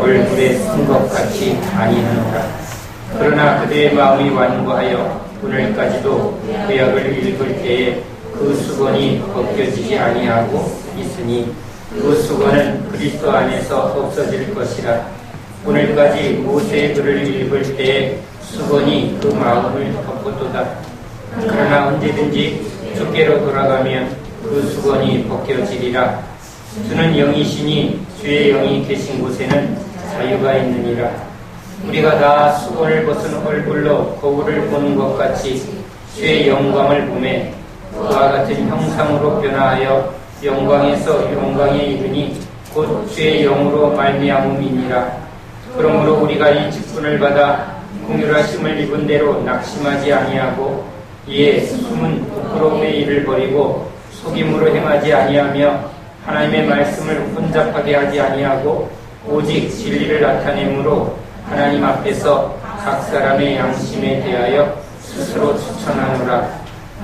얼굴에 쓴 것 같이 아니하노라. 그러나 그들의 마음이 완고하여 오늘까지도 구약을 읽을 때에 그 수건이 벗겨지지 아니하고 있으니 그 수건은 그리스도 안에서 없어질 것이라. 오늘까지 모세의 글을 읽을 때에 수건이 그 마음을 덮었도다. 그러나 언제든지 주께로 돌아가면 그 수건이 벗겨지리라. 주는 영이시니 주의 영이 계신 곳에는 자유가 있느니라. 우리가 다 수건을 벗은 얼굴로 거울을 보는 것 같이 주의 영광을 보매 그와 같은 형상으로 변화하여 영광에서 영광에 이르니 곧 주의 영으로 말미암음이니라. 그러므로 우리가 이 직분을 받아 긍휼하심을 입은 대로 낙심하지 아니하고 이에 숨은 부끄러움의 일을 버리고 속임으로 행하지 아니하며 하나님의 말씀을 혼잡하게 하지 아니하고 오직 진리를 나타내므로 하나님 앞에서 각 사람의 양심에 대하여 스스로 추천하노라.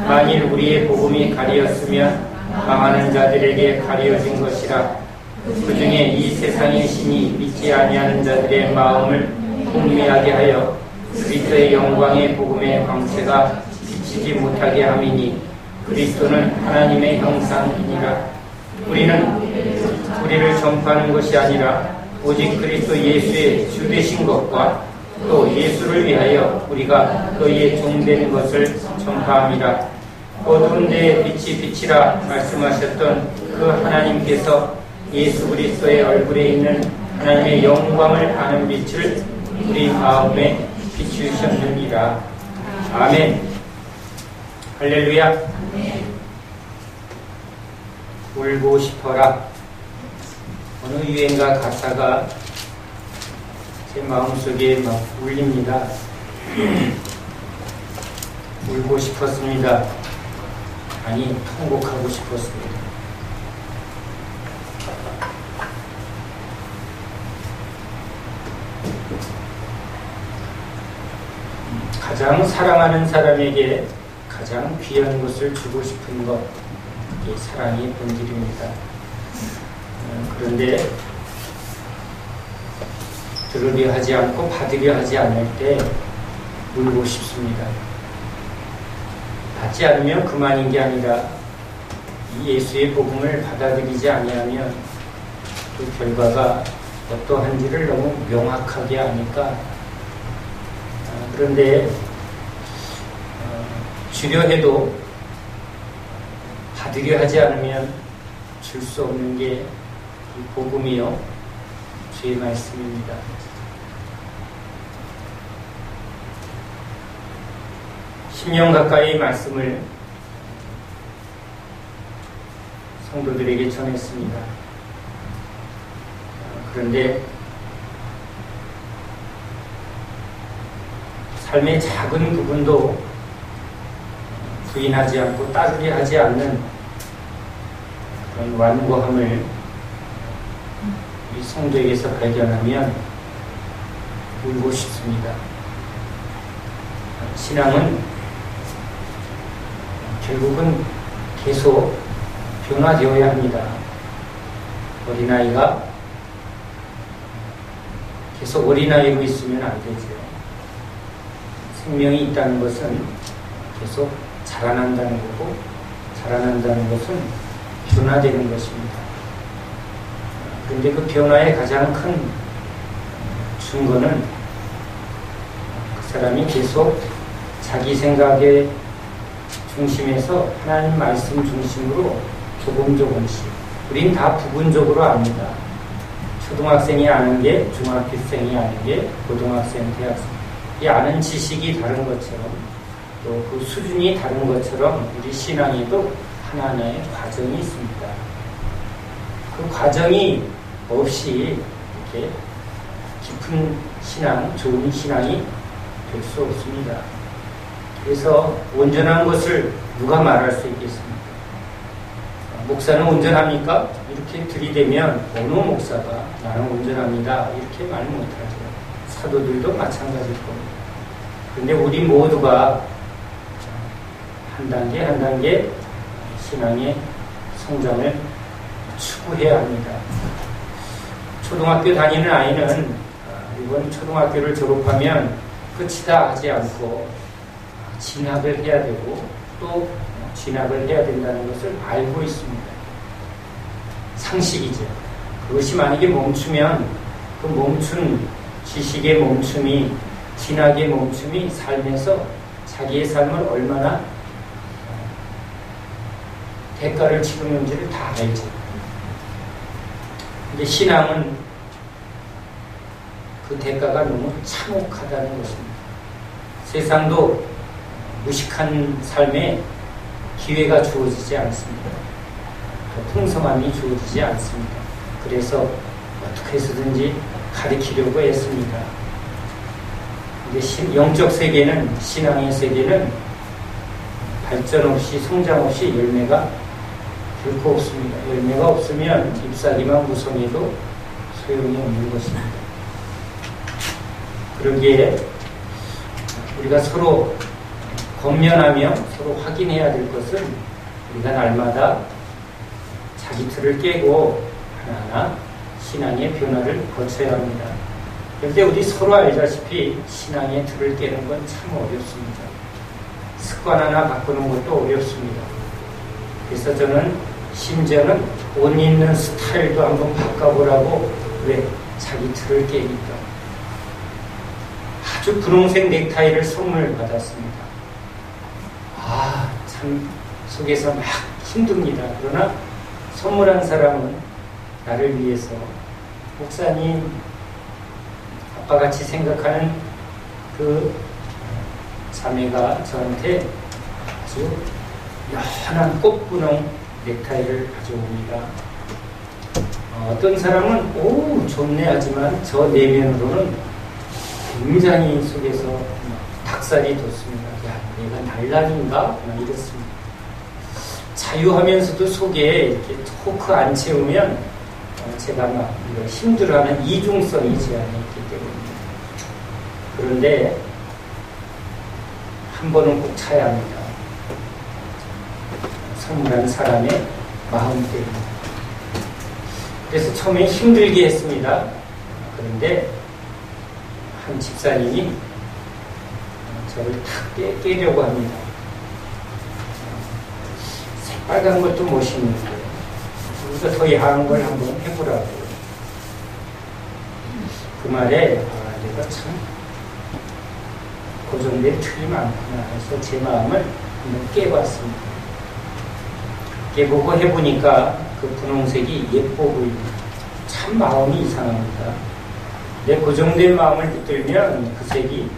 만일 우리의 복음이 가리었으면 망하는 자들에게 가리어진 것이라. 그 중에 이 세상의 신이 믿지 아니하는 자들의 마음을 혼미하게 하여 그리스도의 영광의 복음의 광채가 비치지 못하게 함이니 그리스도는 하나님의 형상이니라. 우리를 전파하는 것이 아니라 오직 그리스도 예수의 주 되신 것과 또 예수를 위하여 우리가 너희의 종 되는 것을 전파함이라. 어두운 데에 빛이 비치라 말씀하셨던 그 하나님께서 예수 그리스도의 얼굴에 있는 하나님의 영광을 아는 빛을 우리 마음에 비추셨느니라. 아멘. 할렐루야. 울고 싶어라. 어느 유행가 가사가 제 마음속에 막 울립니다. 울고 싶었습니다. 아니, 통곡하고 싶었습니다. 가장 사랑하는 사람에게 가장 귀한 것을 주고 싶은 것, 이 사랑의 본질입니다. 그런데 들으려 하지 않고 받으려 하지 않을 때 울고 싶습니다. 받지 않으면 그만인 게 아니라 이 예수의 복음을 받아들이지 아니하면 그 결과가 어떠한지를 너무 명확하게 아니까. 그런데 주려 해도 받으려 하지 않으면 줄 수 없는 게 이 복음이요 주의 말씀입니다. 십 년 가까이 말씀을 성도들에게 전했습니다. 그런데 삶의 작은 부분도 부인하지 않고 따르려 하지 않는 그런 완고함을 우리 성도에게서 발견하면 울고 싶습니다. 신앙은 결국은 계속 변화되어야 합니다. 어린아이가 계속 어린아이로 있으면 안 되죠. 생명이 있다는 것은 계속 자라난다는 거고, 자라난다는 것은 변화되는 것입니다. 그런데 그 변화의 가장 큰 증거는 그 사람이 계속 자기 생각의 중심에서 하나님 말씀 중심으로 조금씩, 우린 다 부분적으로 압니다. 초등학생이 아는 게 중학생이 아는 게 고등학생, 대학생, 이 아는 지식이 다른 것처럼 또 그 수준이 다른 것처럼 우리 신앙에도 하나하나의 과정이 있습니다. 그 과정이 없이 이렇게 깊은 신앙, 좋은 신앙이 될 수 없습니다. 그래서 온전한 것을 누가 말할 수 있겠습니까? 목사는 온전합니까? 이렇게 들이대면 어느 목사가 나는 온전합니다 이렇게 말 못하죠. 사도들도 마찬가지일 겁니다. 그런데 우리 모두가 한 단계 한 단계 신앙의 성장을 추구해야 합니다. 초등학교 다니는 아이는 이번 초등학교를 졸업하면 끝이다 하지 않고 진학을 해야 되고 또 진학을 해야 된다는 것을 알고 있습니다. 상식이죠. 그것이 만약에 멈추면 그 멈춘 지식의 멈춤이 진학의 멈춤이 삶에서 자기의 삶을 얼마나 대가를 치르는지를 다 알죠. 근데 신앙은 그 대가가 너무 참혹하다는 것입니다. 세상도 무식한 삶에 기회가 주어지지 않습니다. 풍성함이 주어지지 않습니다. 그래서 어떻게 해서든지 가리키려고 했습니다. 근데 영적 세계는, 신앙의 세계는 발전 없이, 성장 없이 열매가 결코 없습니다. 열매가 없으면 잎사귀만 무성해도 소용이 없는 것입니다. 그러기에 우리가 서로 권면하며 서로 확인해야 될 것은 우리가 날마다 자기 틀을 깨고 하나하나 신앙의 변화를 거쳐야 합니다. 그런데 우리 서로 알다시피 신앙의 틀을 깨는 건 참 어렵습니다. 습관 하나 바꾸는 것도 어렵습니다. 그래서 저는 심지어는 옷 입는 스타일도 한번 바꿔보라고. 왜? 자기 틀을 깨니까. 아주 분홍색 넥타이를 선물 받았습니다. 참 속에서 막 힘듭니다. 그러나 선물한 사람은 나를 위해서 목사님, 아빠같이 생각하는 그 자매가 저한테 아주 연한 꽃분홍 넥타이를 가져옵니다. 어떤 사람은 오 좋네 하지만 저 내면으로는 굉장히 속에서 닭살이 돋습니다. 야, 내가 날라인가? 이렇습니다. 자유하면서도 속에 이렇게 토크 안 채우면 제가 막 이걸 힘들어하는 이중성이 제 안에 있기 때문입니다. 그런데 한 번은 꼭 차야 합니다. 선물한 사람의 마음 때문에. 그래서 처음에 힘들게 했습니다. 그런데 한 집사님이 저를 탁 깨려고 합니다. 새빨간 것도 멋있는데 우리가 더 야한 걸 한번 해보라고. 그 말에 내가 참 고정된 틀이 많구나 해서 제 마음을 한번 깨봤습니다. 깨보고 해보니까 그 분홍색이 예뻐 보입니다. 참 마음이 이상합니다. 내 고정된 마음을 붙들면 그 색이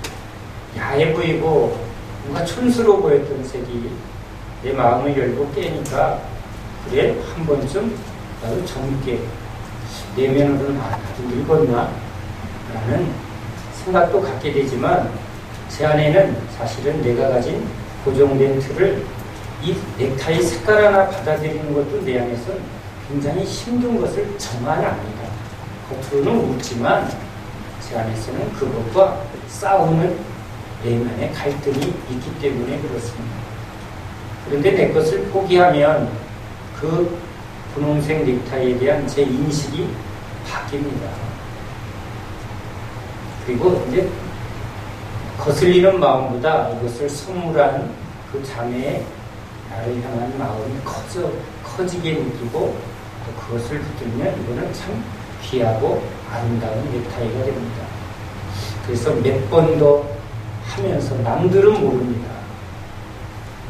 야해 보이고 뭔가 촌스러워 보였던 색이 내 마음을 열고 깨니까 그래 한 번쯤 나도 젊게 내면으로는 나도 늙었나 라는 생각도 갖게 되지만 제 안에는 사실은 내가 가진 고정된 틀을 이 넥타이 색깔 하나 받아들이는 것도 내 안에서는 굉장히 힘든 것을 정말 압니다. 겉으로는 웃지만 제 안에서는 그것과 싸우는 내면의 갈등이 있기 때문에 그렇습니다. 그런데 내 것을 포기하면 그 분홍색 넥타이에 대한 제 인식이 바뀝니다. 그리고 이제 거슬리는 마음보다 이것을 선물한 그 자매의 나를 향한 마음이 커지게 느끼고 또 그것을 붙들면 이거는 참 귀하고 아름다운 넥타이가 됩니다. 그래서 몇 번 더 하면서 남들은 모릅니다.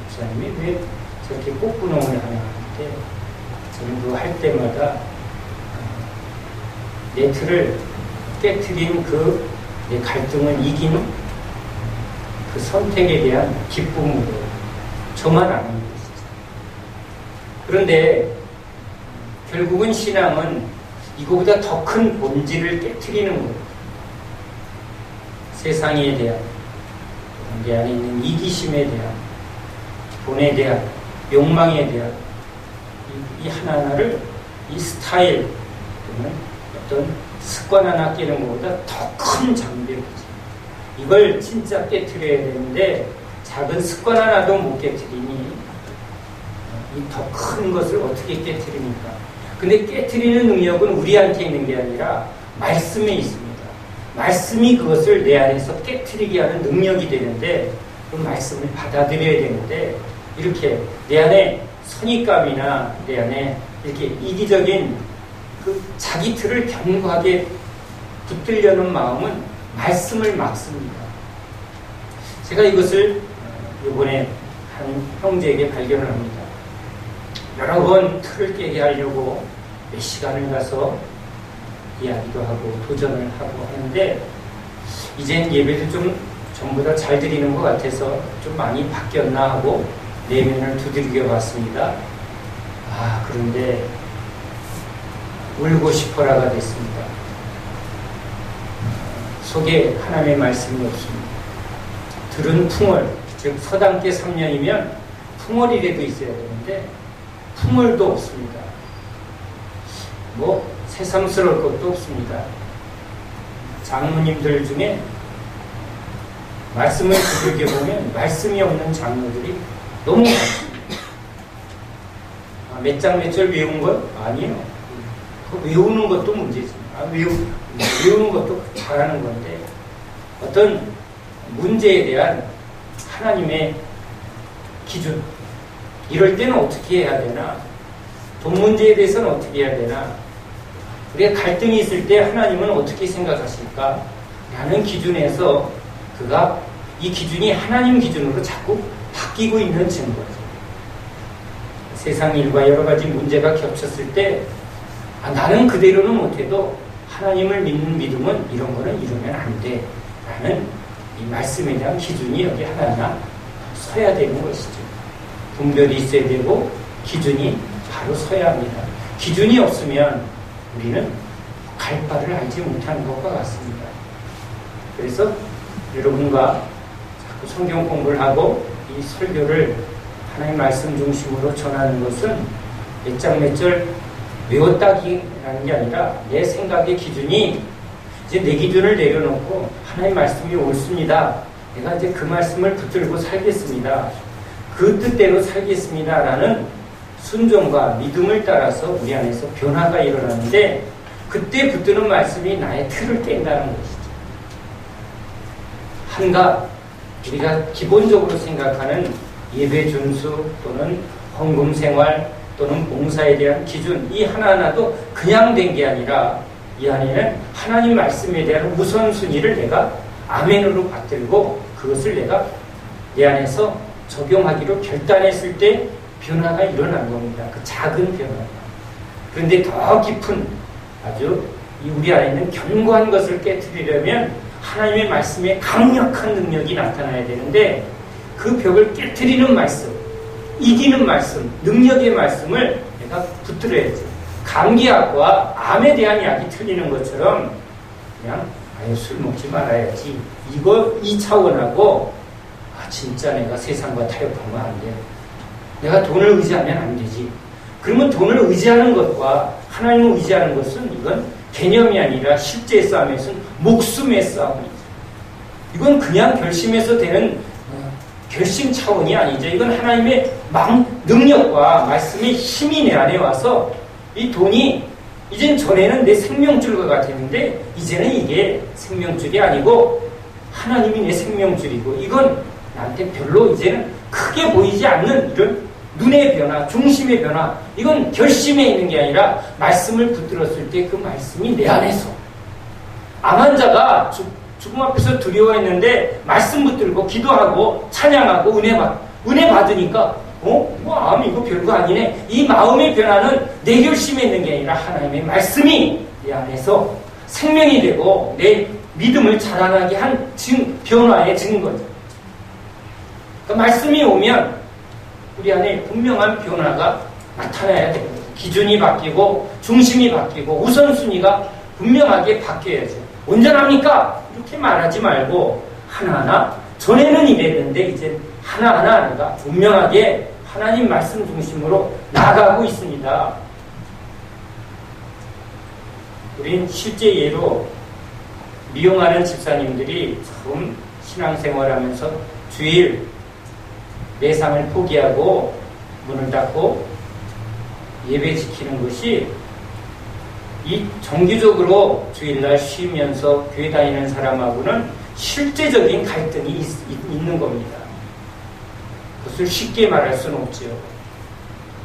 목사님이 왜 저렇게 꽃분홍을 하나 하는데 저는 그거 할 때마다 내 틀을 깨트린 그 내 갈등을 이기는 그 선택에 대한 기쁨으로 저만 압니다. 그런데 결국은 신앙은 이거보다 더 큰 본질을 깨트리는 거예요. 세상에 대한, 내 안에 있는 이기심에 대한, 돈에 대한, 욕망에 대한 이 하나하나를 이 스타일 또는 어떤 습관 하나 깨는 것보다 더 큰 장벽이지. 이걸 진짜 깨트려야 되는데 작은 습관 하나도 못 깨트리니 이 더 큰 것을 어떻게 깨트립니까? 근데 깨트리는 능력은 우리한테 있는 게 아니라 말씀에 있습니다. 말씀이 그것을 내 안에서 깨트리게 하는 능력이 되는데 그 말씀을 받아들여야 되는데 이렇게 내 안에 선입감이나 내 안에 이렇게 이기적인 그 자기 틀을 견고하게 붙들려는 마음은 말씀을 막습니다. 제가 이것을 이번에 한 형제에게 발견을 합니다. 여러 번 틀을 깨게 하려고 몇 시간을 가서 이야기도 하고 도전을 하고 하는데 이젠 예배를 좀 전보다 잘 드리는 것 같아서 좀 많이 바뀌었나 하고 내면을 두들겨 봤습니다. 그런데 울고 싶어라가 됐습니다. 속에 하나님의 말씀이 없습니다. 들은 풍월, 즉 서당께 3년이면 풍월이라도 있어야 되는데 풍월도 없습니다. 뭐 새삼스러울 것도 없습니다. 장로님들 중에 말씀을 두들겨 보면 말씀이 없는 장로들이 너무 많습니다. 몇 장 몇 절 외운 것? 아니에요. 그 외우는 것도 문제입니다. 외우는 것도 잘하는 건데 어떤 문제에 대한 하나님의 기준, 이럴 때는 어떻게 해야 되나, 돈 문제에 대해서는 어떻게 해야 되나, 우리가 갈등이 있을 때 하나님은 어떻게 생각하실까 라는 기준에서 그가 이 기준이 하나님 기준으로 자꾸 바뀌고 있는 증거죠. 세상 일과 여러 가지 문제가 겹쳤을 때 나는 그대로는 못해도 하나님을 믿는 믿음은 이런 거는 이루면 안 돼 라는 이 말씀에 대한 기준이 여기 하나하나 서야 되는 것이죠. 분별이 있어야 되고 기준이 바로 서야 합니다. 기준이 없으면 우리는 갈 바를 알지 못하는 것과 같습니다. 그래서 여러분과 자꾸 성경 공부를 하고 이 설교를 하나님 말씀 중심으로 전하는 것은 몇 장 몇 절 외웠다기라는 게 아니라 내 생각의 기준이 이제 내 기준을 내려놓고 하나님 말씀이 옳습니다. 내가 이제 그 말씀을 붙들고 살겠습니다. 그 뜻대로 살겠습니다. 라는 순종과 믿음을 따라서 우리 안에서 변화가 일어나는데 그때 붙드는 말씀이 나의 틀을 깬다는 것이죠. 한가 우리가 기본적으로 생각하는 예배 준수 또는 헌금 생활 또는 봉사에 대한 기준, 이 하나하나도 그냥 된 게 아니라 이 안에는 하나님 말씀에 대한 우선순위를 내가 아멘으로 받들고 그것을 내가 내 안에서 적용하기로 결단했을 때 변화가 일어난 겁니다. 그 작은 변화. 그런데 더 깊은 아주 우리 안에 있는 견고한 것을 깨트리려면 하나님의 말씀에 강력한 능력이 나타나야 되는데 그 벽을 깨트리는 말씀, 이기는 말씀, 능력의 말씀을 내가 붙들어야지. 감기약과 암에 대한 약이 틀리는 것처럼 그냥 술 먹지 말아야지. 이 차원하고 진짜 내가 세상과 타협하면 안 돼. 내가 돈을 의지하면 안 되지. 그러면 돈을 의지하는 것과 하나님을 의지하는 것은 이건 개념이 아니라 실제 싸움에서는 목숨의 싸움이죠. 이건 그냥 결심해서 되는 결심 차원이 아니죠. 이건 하나님의 능력과 말씀의 힘이 내 안에 와서 이 돈이 이젠 전에는 내 생명줄과 같았는데 이제는 이게 생명줄이 아니고 하나님이 내 생명줄이고 이건 나한테 별로 이제는 크게 보이지 않는 이런 눈의 변화, 중심의 변화, 이건 결심에 있는 게 아니라 말씀을 붙들었을 때 그 말씀이 내 안에서 암 환자가 죽음 앞에서 두려워했는데 말씀 붙들고 기도하고 찬양하고 은혜 받으니까 암 이거 별거 아니네. 이 마음의 변화는 내 결심에 있는 게 아니라 하나님의 말씀이 내 안에서 생명이 되고 내 믿음을 자라나게 한 변화의 증거죠. 그러니까 말씀이 오면 우리 안에 분명한 변화가 나타나야 됩니다. 기준이 바뀌고 중심이 바뀌고 우선순위가 분명하게 바뀌어야죠. 온전합니까? 이렇게 말하지 말고 하나하나 전에는 이랬는데 이제 하나하나 내가 분명하게 하나님 말씀 중심으로 나아가고 있습니다. 우린 실제 예로 미용하는 집사님들이 처음 신앙생활하면서 주일 매상을 포기하고 문을 닫고 예배 지키는 것이 이 정기적으로 주일날 쉬면서 교회 다니는 사람하고는 실제적인 갈등이 있는 겁니다. 그것을 쉽게 말할 수는 없지요.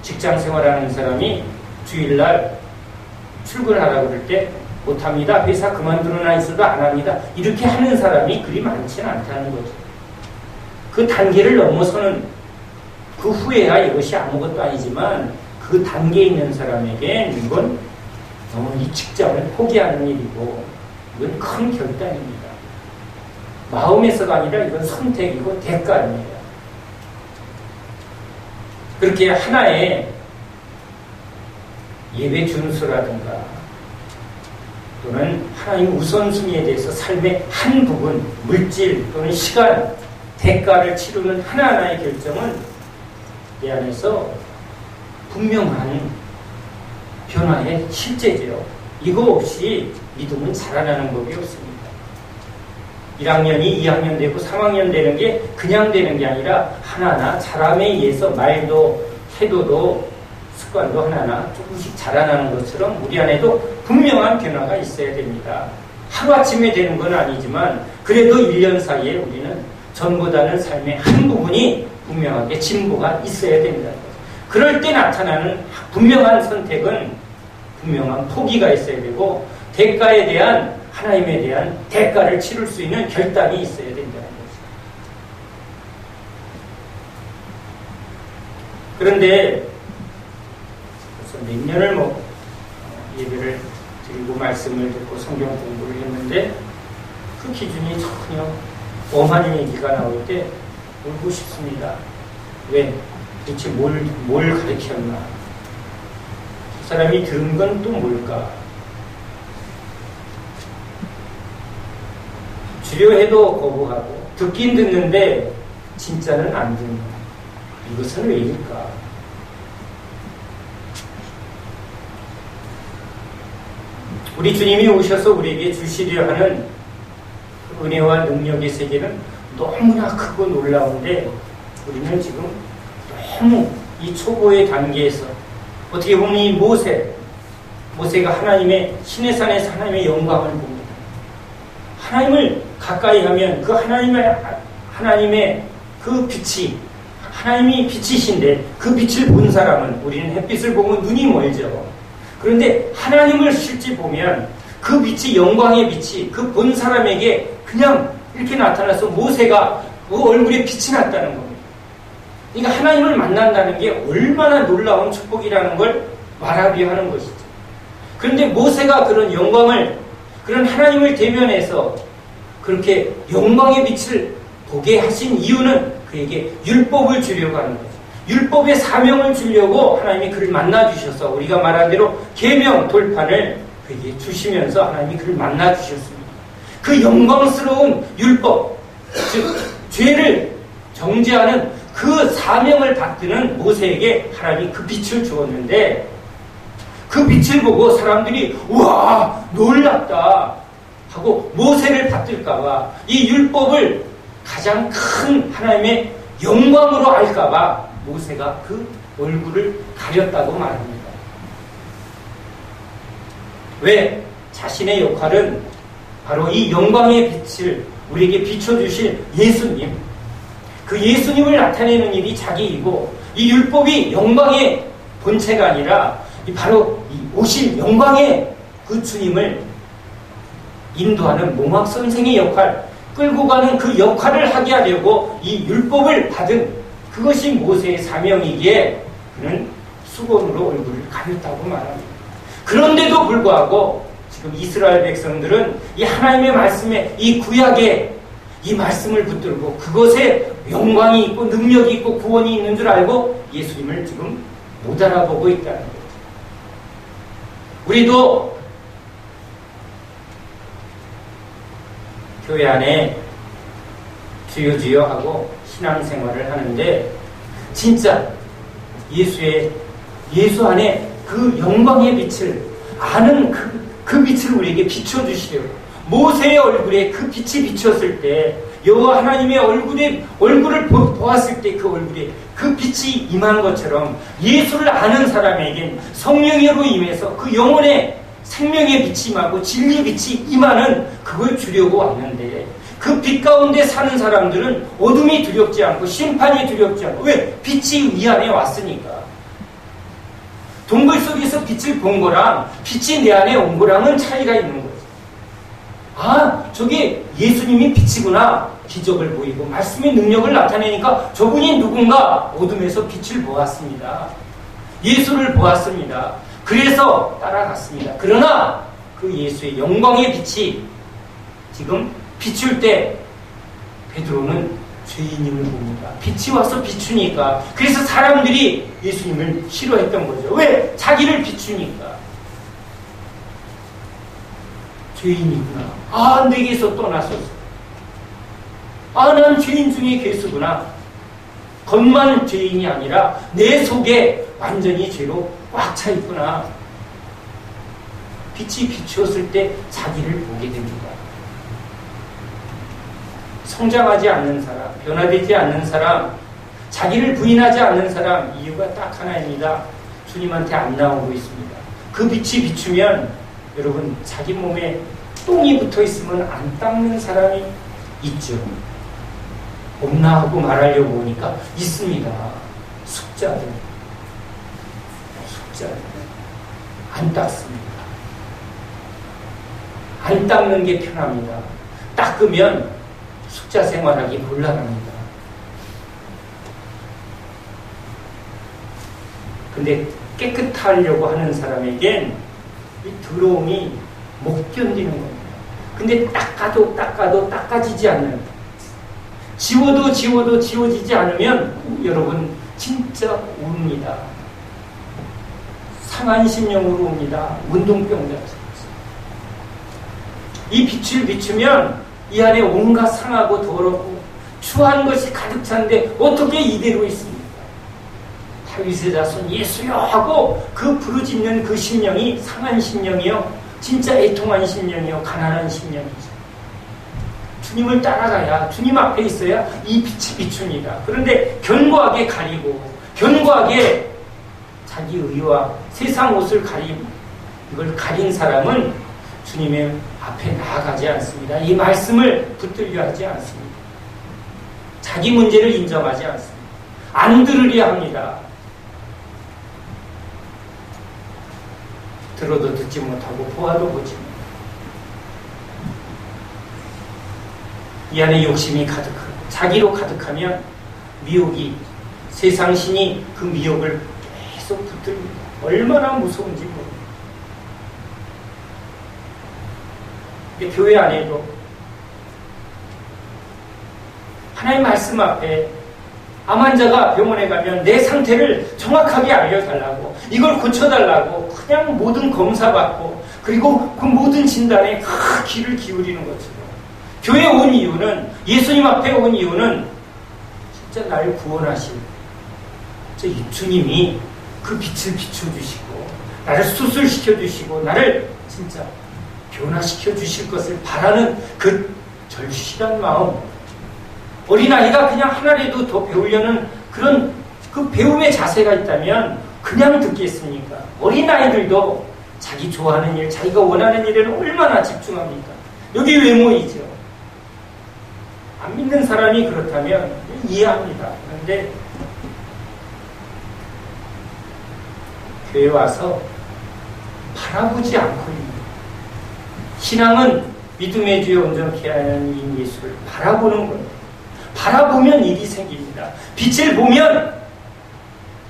직장 생활하는 사람이 주일날 출근하라고 그럴 때 못합니다. 회사 그만두거나 있어도 안 합니다. 이렇게 하는 사람이 그리 많지는 않다는 거죠. 그 단계를 넘어서는 그 후에야 이것이 아무것도 아니지만 그 단계에 있는 사람에게 이건 이 직장을 포기하는 일이고 이건 큰 결단입니다. 마음에서가 아니라 이건 선택이고 대가입니다. 그렇게 하나의 예배 준수라든가 또는 하나님 우선순위에 대해서 삶의 한 부분, 물질 또는 시간, 대가를 치르는 하나하나의 결정은 내 안에서 분명한 변화의 실제죠. 이거 없이 믿음은 자라나는 법이 없습니다. 1학년이 2학년 되고 3학년 되는 게 그냥 되는 게 아니라 하나하나 자람에 의해서 말도 태도도 습관도 하나하나 조금씩 자라나는 것처럼 우리 안에도 분명한 변화가 있어야 됩니다. 하루아침에 되는 건 아니지만 그래도 1년 사이에 우리는 전보다는 삶의 한 부분이 분명하게 진보가 있어야 됩니다. 그럴 때 나타나는 분명한 선택은 분명한 포기가 있어야 되고 대가에 대한 하나님에 대한 대가를 치를 수 있는 결단이 있어야 된다는 거죠. 그런데 벌써 몇 년을 예배를 드리고 말씀을 듣고 성경 공부를 했는데 그 기준이 전혀 엄한 얘기가 나올 때 울고 싶습니다. 왜? 도대체 뭘 가르쳤나? 그 사람이 들은 건 또 뭘까? 주려해도 거부하고 듣긴 듣는데 진짜는 안 듣는 이것은 왜일까? 우리 주님이 오셔서 우리에게 주시려 하는 그 은혜와 능력의 세계는 너무나 크고 놀라운데 우리는 지금 너무 이 초보의 단계에서 어떻게 보면 이 모세가 하나님의 신의 산에서 하나님의 영광을 봅니다. 하나님을 가까이 하면 그 하나님의 그 빛이 하나님이 빛이신데 그 빛을 본 사람은 우리는 햇빛을 보면 눈이 멀죠. 그런데 하나님을 실제 보면 그 빛이 영광의 빛이 그 본 사람에게 그냥 이렇게 나타나서 모세가 그 얼굴에 빛이 났다는 겁니다. 그러니까 하나님을 만난다는 게 얼마나 놀라운 축복이라는 걸 말하려 하는 것이죠. 그런데 모세가 그런 영광을 그런 하나님을 대면해서 그렇게 영광의 빛을 보게 하신 이유는 그에게 율법을 주려고 하는 거죠. 율법의 사명을 주려고 하나님이 그를 만나주셔서 우리가 말한 대로 계명 돌판을 그에게 주시면서 하나님이 그를 만나주셨습니다. 그 영광스러운 율법, 즉 죄를 정죄하는 그 사명을 받드는 모세에게 하나님이 그 빛을 주었는데 그 빛을 보고 사람들이 우와 놀랍다 하고 모세를 받들까봐 이 율법을 가장 큰 하나님의 영광으로 알까봐 모세가 그 얼굴을 가렸다고 말합니다. 왜? 자신의 역할은 바로 이 영광의 빛을 우리에게 비춰주실 예수님, 그 예수님을 나타내는 일이 자기 일이고 이 율법이 영광의 본체가 아니라 바로 이 오실 영광의 그 주님을 인도하는 몽학 선생의 역할, 끌고 가는 그 역할을 하게 하려고 이 율법을 받은 그것이 모세의 사명이기에 그는 수건으로 얼굴을 가렸다고 말합니다. 그런데도 불구하고 지금 이스라엘 백성들은 이 하나님의 말씀에 이 구약에 이 말씀을 붙들고 그것에 영광이 있고 능력이 있고 구원이 있는 줄 알고 예수님을 지금 못 알아보고 있다는 거죠. 우리도 교회 안에 주여 주여 하고 신앙생활을 하는데 진짜 예수 안에 그 영광의 빛을 아는 그 빛을 우리에게 비춰주시려고 모세의 얼굴에 그 빛이 비쳤을 때 여호와 하나님의 얼굴을 보았을 때 그 얼굴에 그 빛이 임한 것처럼 예수를 아는 사람에겐 성령으로 임해서 그 영혼의 생명의 빛이 임하고 진리의 빛이 임하는 그걸 주려고 왔는데 그 빛 가운데 사는 사람들은 어둠이 두렵지 않고 심판이 두렵지 않고 왜? 빛이 위 안에 왔으니까. 동굴 속에서 빛을 본 거랑 빛이 내 안에 온 거랑은 차이가 있는 거죠. 아, 저게 예수님이 빛이구나. 기적을 보이고 말씀의 능력을 나타내니까 저분이 누군가 어둠에서 빛을 보았습니다. 예수를 보았습니다. 그래서 따라갔습니다. 그러나 그 예수의 영광의 빛이 지금 비출 때 베드로는 죄인임을 봅니다. 빛이 와서 비추니까. 그래서 사람들이 예수님을 싫어했던 거죠. 왜? 자기를 비추니까. 죄인이구나. 아, 내게서 떠나소서. 아, 난 죄인 중에 괴수구나. 겉만 죄인이 아니라 내 속에 완전히 죄로 꽉 차 있구나. 빛이 비추었을 때 자기를 보게 됩니다. 성장하지 않는 사람, 변화되지 않는 사람, 자기를 부인하지 않는 사람, 이유가 딱 하나입니다. 주님한테 안 나오고 있습니다. 그 빛이 비추면 여러분 자기 몸에 똥이 붙어 있으면 안 닦는 사람이 있죠. 없나 하고 말하려고 보니까 있습니다. 숙자들 안 닦습니다. 안 닦는 게 편합니다. 닦으면 숙자 생활하기 곤란합니다. 근데 깨끗하려고 하는 사람에겐 이 더러움이 못 견디는 겁니다. 근데 닦아도 닦아지지 않는, 지워도 지워지지 않으면 여러분 진짜 웁니다. 상한 심령으로 옵니다. 운동병자처럼. 이 빛을 비추면 이 안에 온갖 상하고 더럽고 추한 것이 가득 찬데 어떻게 이대로 있습니까? 다윗의 자손 예수여 하고 그 부르짖는 그 심령이 상한 심령이요, 진짜 애통한 심령이요, 가난한 심령이죠. 주님을 따라가야, 주님 앞에 있어야 이 빛이 비춥니다. 그런데 견고하게 가리고 견고하게 자기 의와 세상 옷을 이걸 가린 사람은 주님의 앞에 나아가지 않습니다. 이 말씀을 붙들려 하지 않습니다. 자기 문제를 인정하지 않습니다. 안 들으려 합니다. 들어도 듣지 못하고 보아도 보지 못하고 이 안에 욕심이 가득하고 자기로 가득하면 미혹이, 세상 신이 그 미혹을 계속 붙듭니다. 얼마나 무서운지 모릅니다. 교회 안에도 하나님 말씀 앞에 암 환자가 병원에 가면 내 상태를 정확하게 알려달라고, 이걸 고쳐달라고 그냥 모든 검사받고 그리고 그 모든 진단에 귀를 기울이는 것처럼 교회에 온 이유는, 예수님 앞에 온 이유는 진짜 나를 구원하신 주님이 그 빛을 비춰주시고 나를 수술시켜주시고 나를 진짜 변화시켜 주실 것을 바라는 그 절실한 마음, 어린아이가 그냥 하나라도 더 배우려는 그런 그 배움의 자세가 있다면 그냥 듣겠습니까? 어린아이들도 자기 좋아하는 일, 자기가 원하는 일에는 얼마나 집중합니까? 여기 왜 모이죠? 안 믿는 사람이 그렇다면 이해합니다. 그런데 교회 와서 바라보지 않고 있는, 신앙은 믿음의 주에 온전케 하는 이 예수를 바라보는 겁니다. 바라보면 일이 생깁니다. 빛을 보면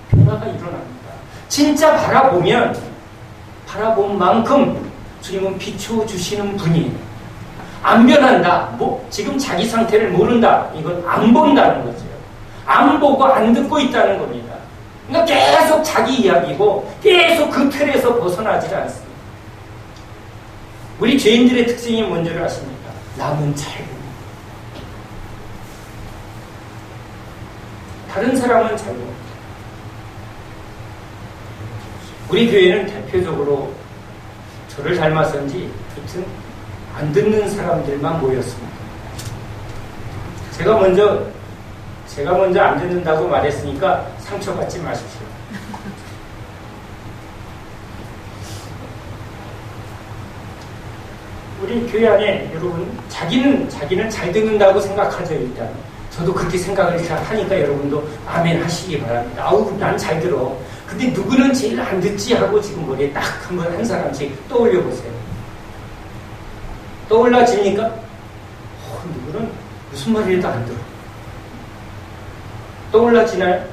변화가 일어납니다. 진짜 바라보면 바라본 만큼 주님은 비춰주시는 분이에요. 안 변한다. 지금 자기 상태를 모른다. 이건 안 본다는 거죠. 안 보고 안 듣고 있다는 겁니다. 그러니까 계속 자기 이야기고 계속 그 틀에서 벗어나질 않습니다. 우리 죄인들의 특징이 뭔지를 아십니까? 남은 잘 봅니다. 다른 사람은 잘 봅니다. 우리 교회는 대표적으로 저를 닮아서인지 하여튼 안 듣는 사람들만 모였습니다. 제가 먼저 안 듣는다고 말했으니까 상처받지 마십시오. 우리 교회 안에 여러분 자기는 잘 듣는다고 생각하죠. 일단 저도 그렇게 생각을 하니까 여러분도 아멘 하시기 바랍니다. 아우 난 잘 들어. 근데 누구는 제일 안 듣지 하고 지금 머리에 딱 한 사람씩 떠올려 보세요. 떠올라집니까? 누구는 무슨 말이라도 안 들어. 떠올라지나요?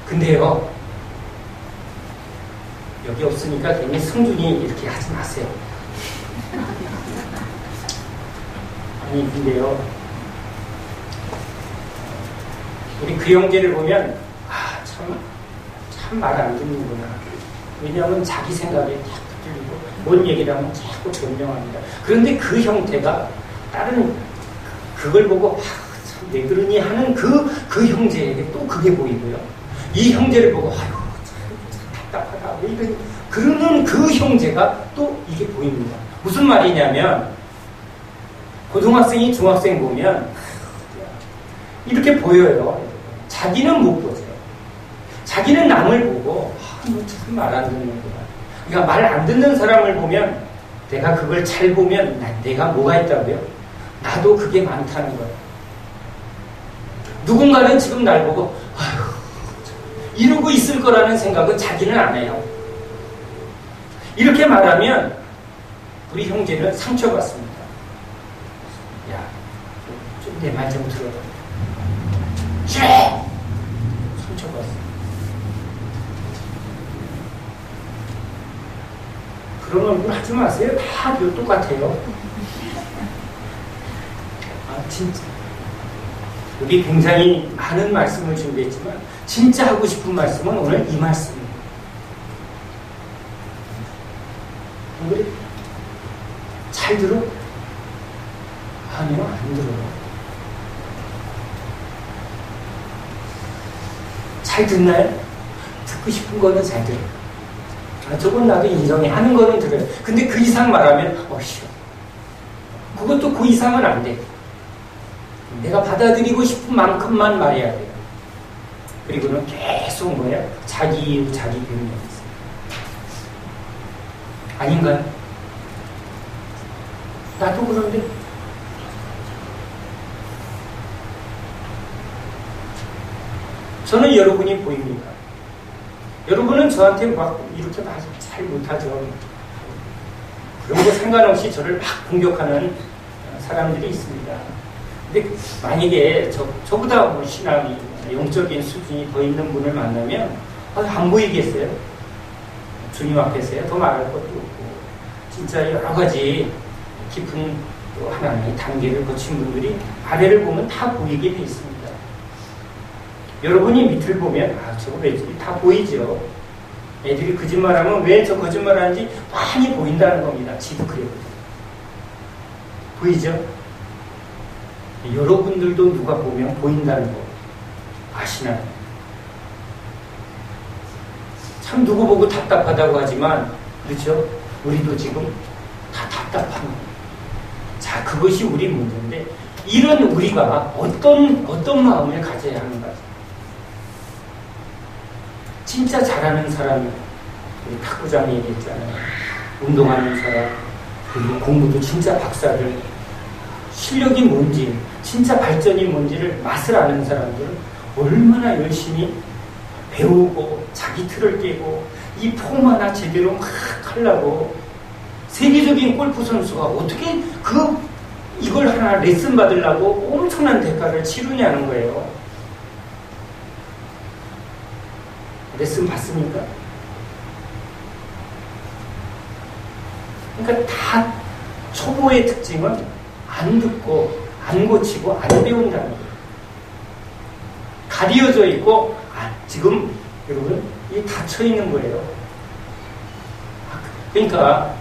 근데요, 여기 없으니까 괜히 성준이 이렇게 하지 마세요. 아니, 근데요, 우리 그 형제를 보면, 참 말 안 듣는구나. 왜냐하면 자기 생각에 자꾸 들리고, 뭔 얘기를 하면 자꾸 변명합니다. 그런데 그 형태가 다른, 그걸 보고, 참 왜 그러니 하는 그 형제에게 또 그게 보이고요. 이 형제를 보고, 참 답답하다. 왜 이러니? 그러는 그 형제가 또 이게 보입니다. 무슨 말이냐면, 고등학생이 중학생 보면, 이렇게 보여요. 자기는 못 보세요. 자기는 남을 보고, 너 참 말 안 듣는구나. 그러니까 말 안 듣는 사람을 보면, 내가 그걸 잘 보면, 내가 뭐가 있다고요? 나도 그게 많다는 거예요. 누군가는 지금 날 보고, 아휴, 이러고 있을 거라는 생각은 자기는 안 해요. 이렇게 말하면, 우리 형제는 상처받습니다. 야, 좀 내 말 좀 들어봐. 싫어! 상처받습니다. 그런 얼굴 하지 마세요. 다 똑같아요. 진짜. 여기 굉장히 많은 말씀을 준비했지만, 진짜 하고 싶은 말씀은 오늘 이 말씀입니다. 안 그래? 잘 들어? 아니요, 안 들어요. 잘 듣나요? 듣고 싶은 거는 잘 들어요. 저건 나도 인정해. 하는 거는 들어요. 근데 그 이상 말하면, 싫어. 그것도 그 이상은 안 돼. 내가 받아들이고 싶은 만큼만 말해야 돼요. 그리고는 계속 뭐야? 자기 이유, 자기 변명이 있어요. 아닌가요? 나도 그런데. 저는 여러분이 보입니다. 여러분은 저한테 막 이렇게 잘 못하죠. 그런 거 상관없이 저를 막 공격하는 사람들이 있습니다. 근데 만약에 저보다 뭐 신앙이 영적인 수준이 더 있는 분을 만나면 안 보이겠어요? 주님 앞에서요. 더 말할 것도 없고 진짜 여러 가지 깊은 또 하나님의 단계를 거친 분들이 아래를 보면 다 보이게 돼 있습니다. 여러분이 밑을 보면 저거 애들이 다 보이죠. 애들이 거짓말하면 왜 저 거짓말하는지 많이 보인다는 겁니다. 지도 그래거든요. 보이죠? 여러분들도 누가 보면 보인다는 거 아시나요? 참 누구 보고 답답하다고 하지만 그렇죠? 우리도 지금 다 답답한 겁니다. 자, 그것이 우리 문제인데 이런 우리가 어떤 마음을 가져야 하는가? 진짜 잘하는 사람이 우리 탁구장이 얘기했잖아요. 운동하는 사람, 그리고 공부도 진짜 박사들, 실력이 뭔지, 진짜 발전이 뭔지를 맛을 아는 사람들은 얼마나 열심히 배우고 자기 틀을 깨고 이 폼 하나 제대로 막 하려고 세계적인 골프 선수가 어떻게 이걸 하나 레슨 받으려고 엄청난 대가를 치르냐는 거예요. 레슨 받습니까? 그러니까 다 초보의 특징은 안 듣고 안 고치고 안 배운다는 거예요. 가려져 있고 지금 여러분 이 닫혀 있는 거예요. 그러니까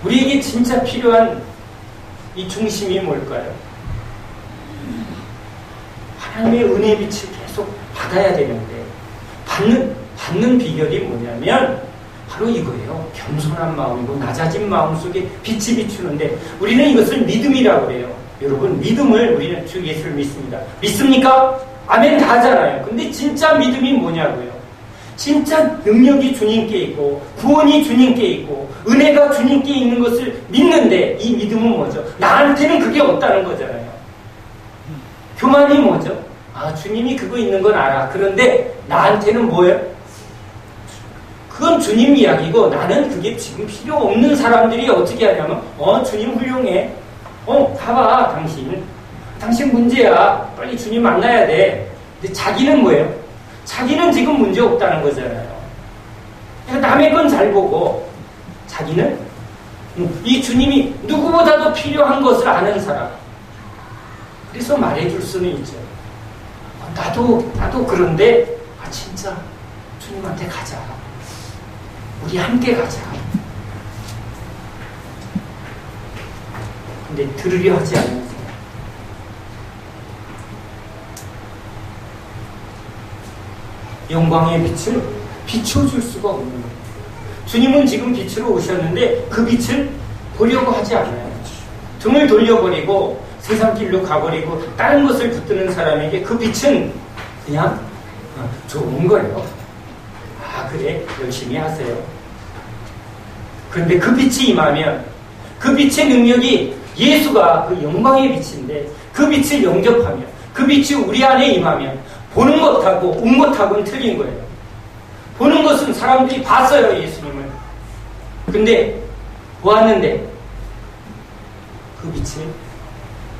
우리에게 진짜 필요한 이 중심이 뭘까요? 하나님의 은혜의 빛을 계속 받아야 되는데 받는 비결이 뭐냐면 바로 이거예요. 겸손한 마음이고 낮아진 마음 속에 빛이 비추는데 우리는 이것을 믿음이라고 해요. 여러분 믿음을 우리는 주 예수를 믿습니다. 믿습니까? 아멘 다 하잖아요. 근데 진짜 믿음이 뭐냐고요. 진짜 능력이 주님께 있고 구원이 주님께 있고 은혜가 주님께 있는 것을 믿는데 이 믿음은 뭐죠? 나한테는 그게 없다는 거잖아요. 교만이 뭐죠? 아, 주님이 그거 있는 건 알아. 그런데 나한테는 뭐예요? 그건 주님 이야기고 나는 그게 지금 필요 없는 사람들이 어떻게 하냐면 주님 훌륭해. 가봐 당신 문제야. 빨리 주님 만나야 돼. 근데 자기는 뭐예요? 자기는 지금 문제 없다는 거잖아요. 그러니까 남의 건 잘 보고 자기는 이 주님이 누구보다도 필요한 것을 아는 사람. 그래서 말해줄 수는 있죠. 나도 그런데 진짜 주님한테 가자. 우리 함께 가자. 근데 들으려 하지 않는 사람. 영광의 빛을 비춰줄 수가 없는 거예요. 주님은 지금 빛으로 오셨는데 그 빛을 보려고 하지 않아요. 등을 돌려버리고 세상 길로 가버리고 다른 것을 붙드는 사람에게 그 빛은 그냥 좋은 거예요. 그래, 열심히 하세요. 그런데 그 빛이 임하면 그 빛의 능력이 예수가 그 영광의 빛인데 그 빛을 영접하면 그 빛이 우리 안에 임하면 보는 것하고 온 것하고는 틀린 거예요. 보는 것은 사람들이 봤어요, 예수님을. 근데 보았는데 그 빛을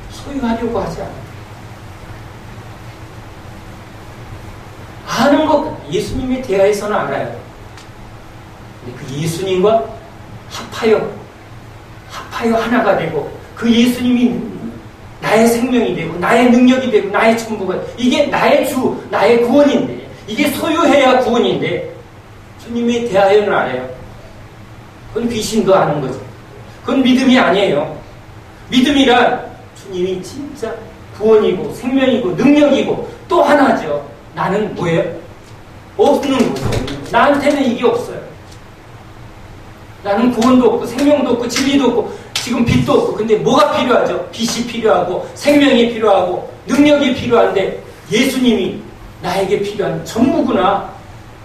소유하려고 하지 않아요. 아는 것, 예수님에 대하여서는 알아요. 근데 그 예수님과 합하여 하나가 되고 그 예수님이 나의 생명이 되고 나의 능력이 되고 나의 전부가, 이게 나의 주, 나의 구원인데, 이게 소유해야 구원인데 주님에 대하여는 알아요. 그건 귀신도 아는 거죠. 그건 믿음이 아니에요. 믿음이란 주님이 진짜 구원이고 생명이고 능력이고 또 하나죠. 나는 뭐예요? 없는 거죠. 나한테는 이게 없어요. 나는 구원도 없고 생명도 없고 진리도 없고 지금 빛도 없고. 근데 뭐가 필요하죠? 빛이 필요하고 생명이 필요하고 능력이 필요한데 예수님이 나에게 필요한 전부구나.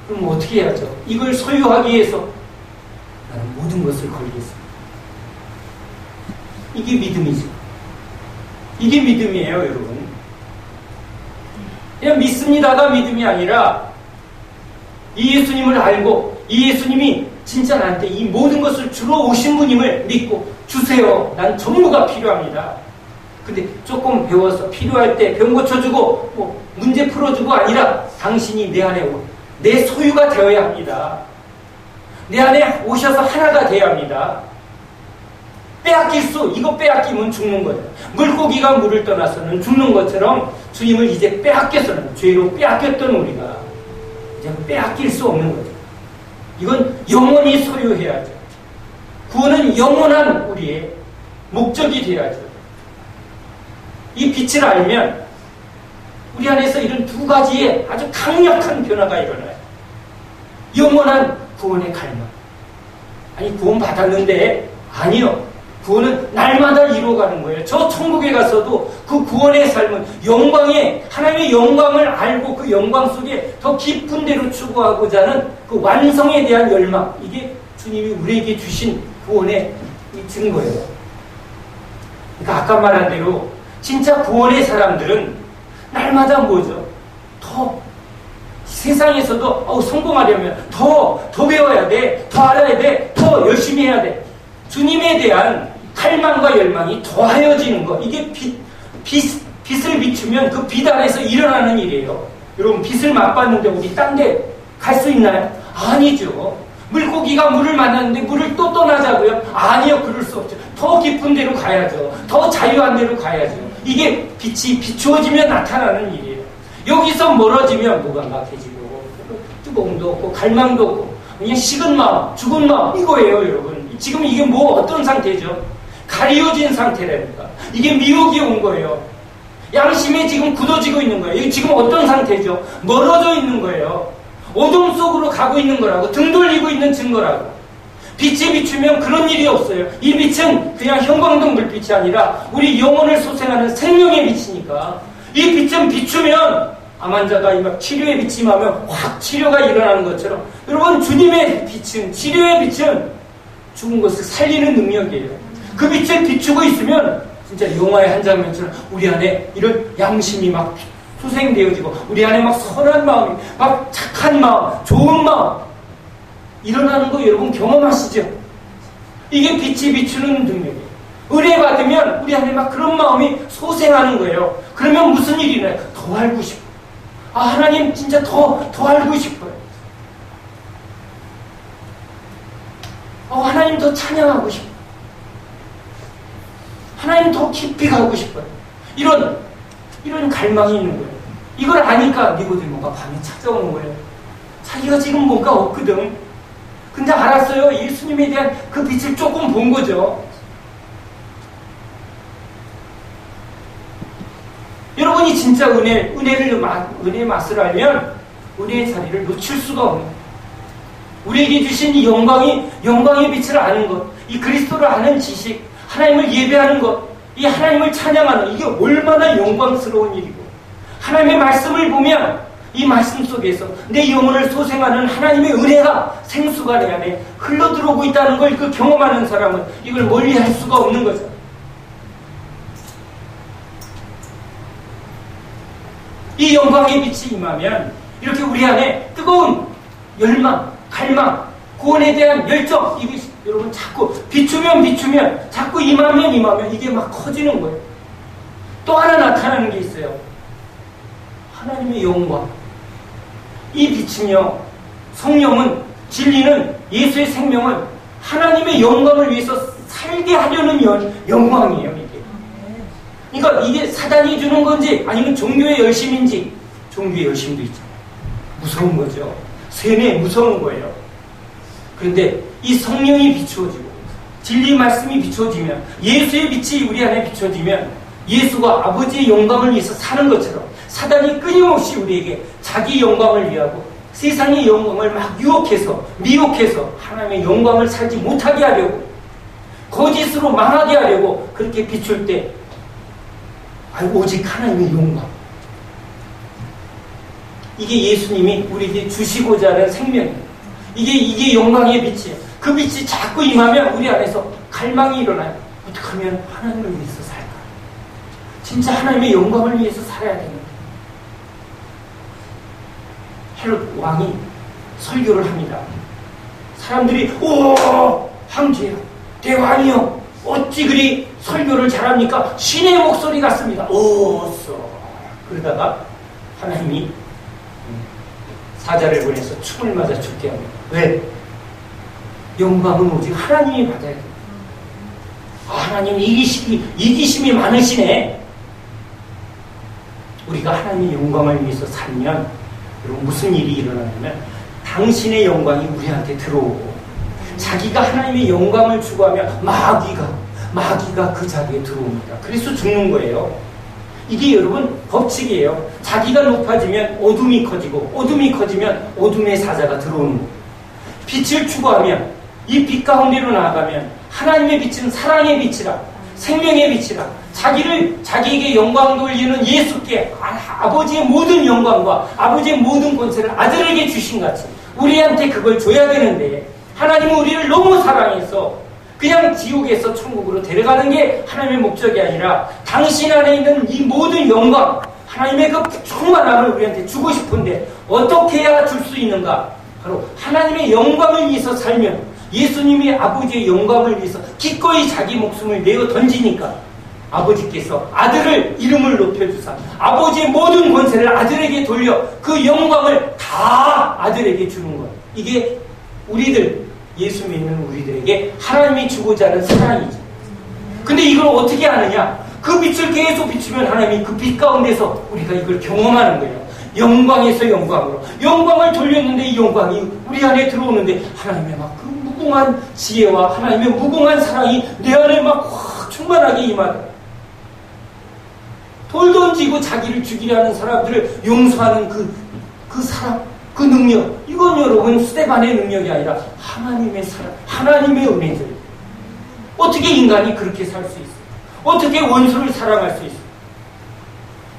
그럼 어떻게 해야죠? 이걸 소유하기 위해서 나는 모든 것을 걸겠습니다. 이게 믿음이죠. 이게 믿음이에요, 여러분. 그냥 믿습니다가 믿음이 아니라 이 예수님을 알고 이 예수님이 진짜 나한테 이 모든 것을 주러 오신 분임을 믿고 주세요. 난 전부가 필요합니다. 근데 조금 배워서 필요할 때 병 고쳐주고 문제 풀어주고 아니라 당신이 내 안에 내 소유가 되어야 합니다. 내 안에 오셔서 하나가 되어야 합니다. 이거 빼앗기면 죽는 거죠. 물고기가 물을 떠나서는 죽는 것처럼 주님을 이제 빼앗겨서는, 죄로 빼앗겼던 우리가 이제 빼앗길 수 없는 거죠. 이건 영원히 소유해야죠. 구원은 영원한 우리의 목적이 되어야죠. 이 빛을 알면 우리 안에서 이런 두 가지의 아주 강력한 변화가 일어나요. 영원한 구원의 갈망. 아니, 구원 받았는데, 아니요. 구원은 날마다 이루어가는 거예요. 저 천국에 가서도 그 구원의 삶은 하나님의 영광을 알고 그 영광 속에 더 깊은 데로 추구하고자 하는 그 완성에 대한 열망. 이게 주님이 우리에게 주신 구원의 증거예요. 그러니까 아까 말한 대로 진짜 구원의 사람들은 날마다 뭐죠? 더 세상에서도 성공하려면 더 배워야 돼, 더 알아야 돼, 더 열심히 해야 돼. 주님에 대한 갈망과 열망이 더하여지는 것. 이게 빛을 비추면 그 빛 안에서 일어나는 일이에요. 여러분, 빛을 맛봤는데 우리 딴 데 갈 수 있나요? 아니죠. 물고기가 물을 만났는데 물을 또 떠나자고요? 아니요, 그럴 수 없죠. 더 깊은 데로 가야죠. 더 자유한 데로 가야죠. 이게 빛이 비추어지면 나타나는 일이에요. 여기서 멀어지면 무감각해지고 뜨거움도 없고 갈망도 없고 그냥 식은 마음, 죽은 마음, 이거예요, 여러분. 지금 이게 어떤 상태죠? 가리워진 상태라니까. 이게 미혹이 온 거예요. 양심이 지금 굳어지고 있는 거예요. 이게 지금 어떤 상태죠? 멀어져 있는 거예요. 어둠 속으로 가고 있는 거라고. 등 돌리고 있는 증거라고. 빛이 비추면 그런 일이 없어요. 이 빛은 그냥 형광등 불빛이 아니라 우리 영혼을 소생하는 생명의 빛이니까 이 빛은 비추면 암 환자가 막 치료의 빛이 임하면 확 치료가 일어나는 것처럼 여러분 주님의 빛은 치료의 빛은 죽은 것을 살리는 능력이에요. 그 빛을 비추고 있으면 진짜 영화의 한 장면처럼 우리 안에 이런 양심이 막 소생되어지고 우리 안에 막 선한 마음이 막 착한 마음, 좋은 마음 일어나는 거 여러분 경험하시죠? 이게 빛이 비추는 능력이에요. 은혜 받으면 우리 안에 막 그런 마음이 소생하는 거예요. 그러면 무슨 일이 나요? 더 알고 싶어요. 아, 하나님 진짜 더 알고 싶어요. 하나님 더 찬양하고 싶어요. 하나님 더 깊이 가고 싶어요. 이런 갈망이 있는 거예요. 이걸 아니까 니고데모가 밤에 찾아오는 거예요. 자기가 지금 뭔가 없거든. 근데 알았어요. 예수님에 대한 그 빛을 조금 본 거죠. 여러분이 진짜 은혜의 맛을 알면 은혜의 자리를 놓칠 수가 없는 거예요. 우리에게 주신 이 영광의 빛을 아는 것, 이 그리스도를 아는 지식, 하나님을 예배하는 것, 이 하나님을 찬양하는 이게 얼마나 영광스러운 일이고 하나님의 말씀을 보면 이 말씀 속에서 내 영혼을 소생하는 하나님의 은혜가 생수가 내 안에 흘러들어오고 있다는 걸 그 경험하는 사람은 이걸 멀리할 수가 없는 거죠. 이 영광의 빛이 임하면 이렇게 우리 안에 뜨거운 열망, 갈망, 구원에 대한 열정 이게 여러분 자꾸 비추면 자꾸 임하면 이게 막 커지는 거예요. 또 하나 나타나는 게 있어요. 하나님의 영광. 이 빛은요, 성령은, 진리는, 예수의 생명은 하나님의 영광을 위해서 살게 하려는 영광이에요, 이게. 그러니까 이게 사단이 주는 건지 아니면 종교의 열심인지, 종교의 열심도 있잖아요. 무서운 거죠. 세뇌 무서운 거예요. 그런데 이 성령이 비추어지고 진리 말씀이 비추어지면 예수의 빛이 우리 안에 비추어지면 예수가 아버지의 영광을 위해서 사는 것처럼 사단이 끊임없이 우리에게 자기 영광을 위하고 세상의 영광을 막 미혹해서 하나님의 영광을 살지 못하게 하려고 거짓으로 망하게 하려고 그렇게 비출 때 오직 하나님의 영광, 이게 예수님이 우리에게 주시고자 하는 생명이에요. 이게 영광의 빛이에요. 그 빛이 자꾸 임하면 우리 안에서 갈망이 일어나요. 어떻게 하면 하나님을 위해서 살까? 진짜 하나님의 영광을 위해서 살아야 되는 거예요. 헤롯 왕이 설교를 합니다. 사람들이 오! 황제요, 대왕이요, 어찌 그리 설교를 잘합니까? 신의 목소리 같습니다. 그러다가 하나님이 사자를 보내서 총을 맞아 죽게 합니다. 왜? 영광은 오직 하나님이 받아야 돼요. 하나님 이기심이 많으시네. 우리가 하나님의 영광을 위해서 살면 여러분 무슨 일이 일어나냐면 당신의 영광이 우리한테 들어오고 자기가 하나님의 영광을 추구하면 마귀가 그 자리에 들어옵니다. 그래서 죽는 거예요. 이게 여러분 법칙이에요. 자기가 높아지면 어둠이 커지고 어둠이 커지면 어둠의 사자가 들어오는 거예요. 빛을 추구하면 이 빛 가운데로 나아가면 하나님의 빛은 사랑의 빛이라 생명의 빛이라 자기에게 영광 돌리는 예수께 아버지의 모든 영광과 아버지의 모든 권세를 아들에게 주신 같이 우리한테 그걸 줘야 되는데 하나님은 우리를 너무 사랑해서 그냥 지옥에서 천국으로 데려가는 게 하나님의 목적이 아니라 당신 안에 있는 이 모든 영광, 하나님의 그 충만함을 우리한테 주고 싶은데 어떻게 해야 줄 수 있는가? 바로 하나님의 영광을 위해서 살면 예수님이 아버지의 영광을 위해서 기꺼이 자기 목숨을 내어 던지니까 아버지께서 아들을 이름을 높여주사 아버지의 모든 권세를 아들에게 돌려 그 영광을 다 아들에게 주는 것. 이게 우리들 예수 믿는 우리들에게 하나님이 주고자 하는 사랑이죠. 근데 이걸 어떻게 하느냐? 그 빛을 계속 비추면 하나님이 그 빛 가운데서 우리가 이걸 경험하는 거예요. 영광에서 영광으로 영광을 돌렸는데 이 영광이 우리 안에 들어오는데 하나님의 막 그 무궁한 지혜와 하나님의 무궁한 사랑이 내 안에 막 확 충만하게 임하는, 돌 던지고 자기를 죽이려 하는 사람들을 용서하는 그 사랑, 그 능력, 이건 여러분 스데반의 능력이 아니라 하나님의 사랑, 하나님의 은혜들. 어떻게 인간이 그렇게 살 수 있어요? 어떻게 원수를 사랑할 수 있어요?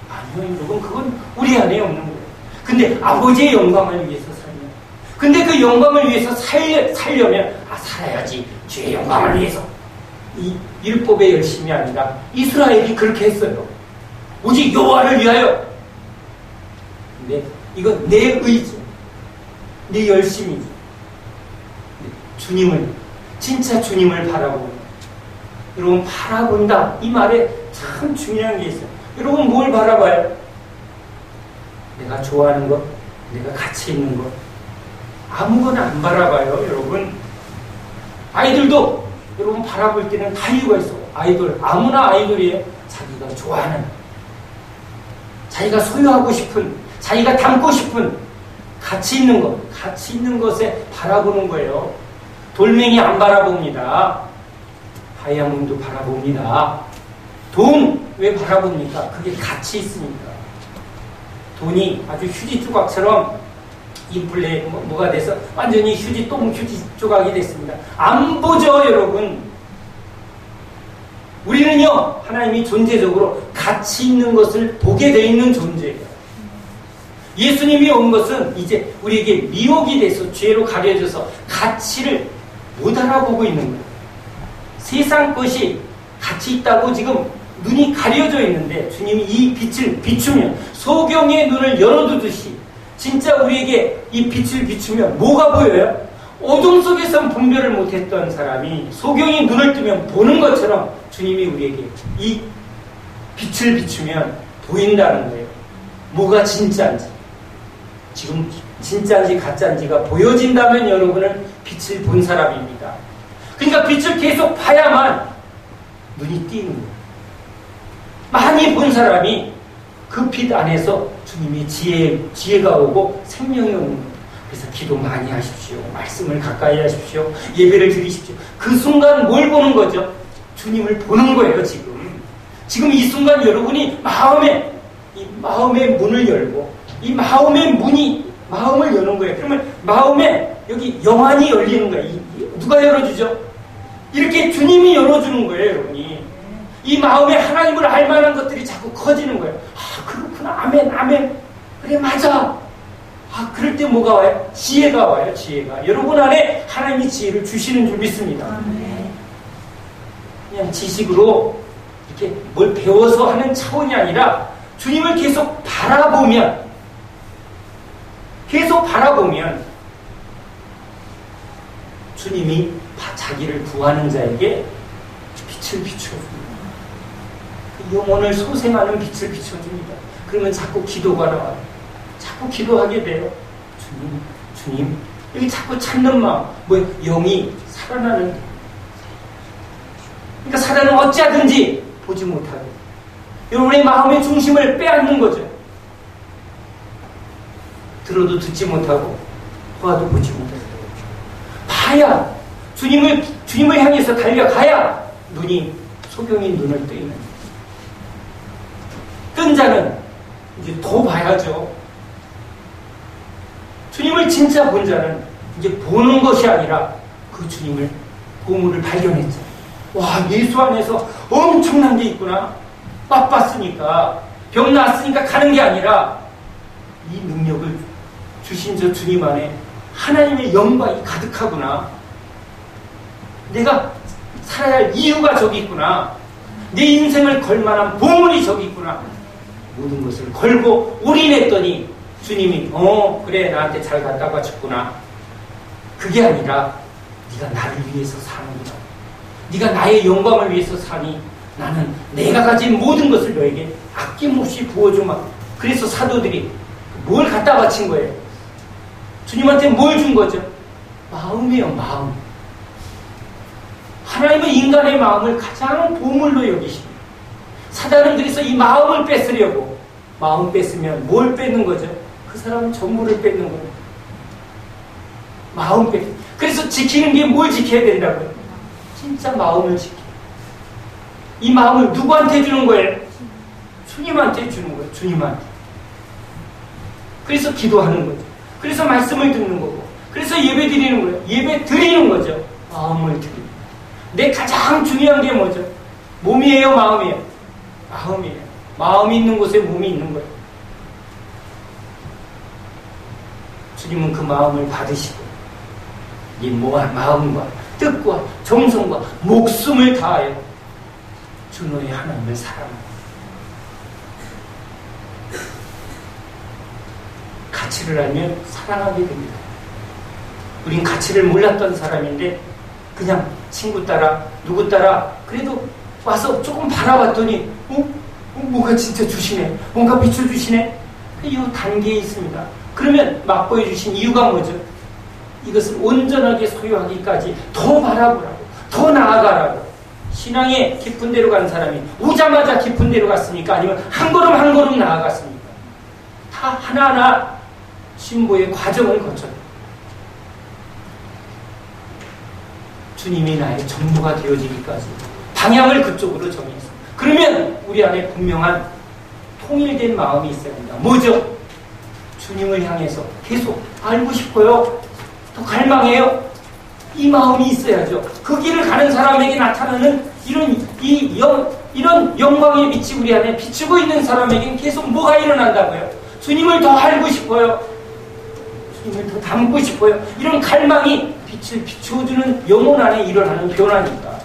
아니요, 여러분, 그건 우리 안에 없는 거예요. 근데 아버지의 영광을 위해서 살면, 근데 그 영광을 위해서 살려면 살아야지. 주의 영광을 위해서. 이 율법의 열심이 아니라 이스라엘이 그렇게 했어요. 오직 여호와를 위하여. 근데 이건 내 의지, 내 열심이지. 주님을, 진짜 주님을 바라보는. 여러분, 바라본다 이 말에 참 중요한 게 있어요. 여러분, 뭘 바라봐요? 내가 좋아하는 것, 내가 가치 있는 것, 아무거나 안 바라봐요. 여러분, 아이들도 여러분 바라볼 때는 다 이유가 있어. 아이돌, 아무나 아이돌이에요. 자기가 좋아하는, 자기가 소유하고 싶은, 자기가 담고 싶은 가치 있는 것, 가치 있는 것에 바라보는 거예요. 돌멩이 안 바라봅니다. 다이아몬드 바라봅니다. 돈 왜 바라봅니까? 그게 가치 있으니까. 돈이 아주 휴지 조각처럼 인플레 뭐가 돼서 완전히 휴지 조각이 됐습니다. 안 보죠, 여러분. 우리는요, 하나님이 존재적으로 가치 있는 것을 보게 돼 있는 존재예요. 예수님이 온 것은 이제 우리에게 미혹이 돼서 죄로 가려져서 가치를 못 알아보고 있는 거예요. 세상 것이 가치 있다고 지금 눈이 가려져 있는데, 주님이 이 빛을 비추면, 소경의 눈을 열어두듯이 진짜 우리에게 이 빛을 비추면 뭐가 보여요? 어둠 속에선 분별을 못했던 사람이 소경이 눈을 뜨면 보는 것처럼 주님이 우리에게 이 빛을 비추면 보인다는 거예요. 뭐가 진짜인지, 지금 진짜인지 가짜인지가 보여진다면 여러분은 빛을 본 사람입니다. 그러니까 빛을 계속 봐야만 눈이 띄는 거예요. 많이 본 사람이 그 빛 안에서 주님이 지혜가 오고 생명이 오는 거예요. 그래서 기도 많이 하십시오. 말씀을 가까이 하십시오. 예배를 드리십시오. 그 순간 뭘 보는 거죠? 주님을 보는 거예요, 지금. 지금 이 순간 여러분이 마음의 문을 열고, 이 마음을 여는 거예요. 그러면 마음에 여기 영안이 열리는 거예요. 누가 열어주죠? 이렇게 주님이 열어주는 거예요, 여러분이. 이 마음에 하나님을 알 만한 것들이 자꾸 커지는 거예요. 아, 그렇구나. 아멘. 그래, 맞아. 아, 그럴 때 뭐가 와요? 지혜가 와요, 지혜가. 여러분 안에 하나님이 지혜를 주시는 줄 믿습니다. 그냥 지식으로 이렇게 뭘 배워서 하는 차원이 아니라 주님을 계속 바라보면 주님이 자기를 구하는 자에게 빛을 비춰줍니다. 영혼을 소생하는 빛을 비춰줍니다. 그러면 자꾸 기도가 나와요. 자꾸 기도하게 돼요. 주님. 여기 자꾸 찾는 마음, 영이 살아나는. 그러니까 사단은 어찌하든지 보지 못하게, 여러분의 마음의 중심을 빼앗는 거죠. 들어도 듣지 못하고, 보아도 보지 못하고. 봐야, 주님을 향해서 달려가야 소경이 눈을 뜨이는. 뜬 자는 이제 더 봐야죠. 주님을 진짜 본 자는 이제 보는 것이 아니라 그 주님을, 보물을 발견했죠. 와, 예수 안에서 엄청난 게 있구나. 맛봤으니까, 병 났으니까 가는 게 아니라 이 능력을 주신 저 주님 안에 하나님의 영광이 가득하구나. 내가 살아야 할 이유가 저기 있구나. 내 인생을 걸 만한 보물이 저기 있구나. 모든 것을 걸고 올인했더니 주님이 그래, 나한테 잘 갖다 바쳤구나. 그게 아니라 네가 나를 위해서 사는구나. 네가 나의 영광을 위해서 사니 나는 내가 가진 모든 것을 너에게 아낌없이 부어주마. 그래서 사도들이 뭘 갖다 바친 거예요? 주님한테 뭘 준 거죠? 마음이에요, 마음. 하나님은 인간의 마음을 가장 보물로 여기십니다. 사단은 그래서 이 마음을 뺏으려고, 마음 뺏으면 뭘 뺏는 거죠? 그 사람은 전부를 뺏는 거예요. 마음 뺏. 그래서 지키는 게 뭘 지켜야 된다고요? 진짜 마음을 지켜. 이 마음을 누구한테 주는 거예요? 주님한테 주는 거예요. 주님한테. 그래서 기도하는 거죠. 그래서 말씀을 듣는 거고, 그래서 예배 드리는 거예요. 예배 드리는 거죠. 마음을 드리는. 내 가장 중요한 게 뭐죠? 몸이에요, 마음이에요? 마음이에요. 마음이 있는 곳에 몸이 있는 거예요. 주님은 그 마음을 받으시고 이 마음과 뜻과 정성과 목숨을 다하여 주 너의 하나님을 사랑하고 가치를 알면 사랑하게 됩니다. 우린 가치를 몰랐던 사람인데 그냥 친구 따라 누구 따라 그래도 와서 조금 바라봤더니 뭐가 진짜 주시네, 뭔가 비춰주시네. 이 단계에 있습니다. 그러면 맛보여 주신 이유가 뭐죠? 이것을 온전하게 소유하기까지 더 바라보라고, 더 나아가라고. 신앙의 깊은 데로 간 사람이 오자마자 깊은 데로 갔습니까? 아니면 한 걸음 한 걸음 나아갔습니까? 다 하나하나 신보의 과정을 거쳐요. 주님이 나의 전부가 되어지기까지 방향을 그쪽으로 정했어요. 그러면 우리 안에 분명한 통일된 마음이 있어야 합니다. 뭐죠? 주님을 향해서 계속 알고 싶어요. 더 갈망해요. 이 마음이 있어야죠. 그 길을 가는 사람에게 나타나는 이런 영광의 빛이 우리 안에 비추고 있는 사람에게는 계속 뭐가 일어난다고요? 주님을 더 알고 싶어요. 주님을 더 닮고 싶어요. 이런 갈망이 빛을 비추어주는 영혼 안에 일어나는 변화니까.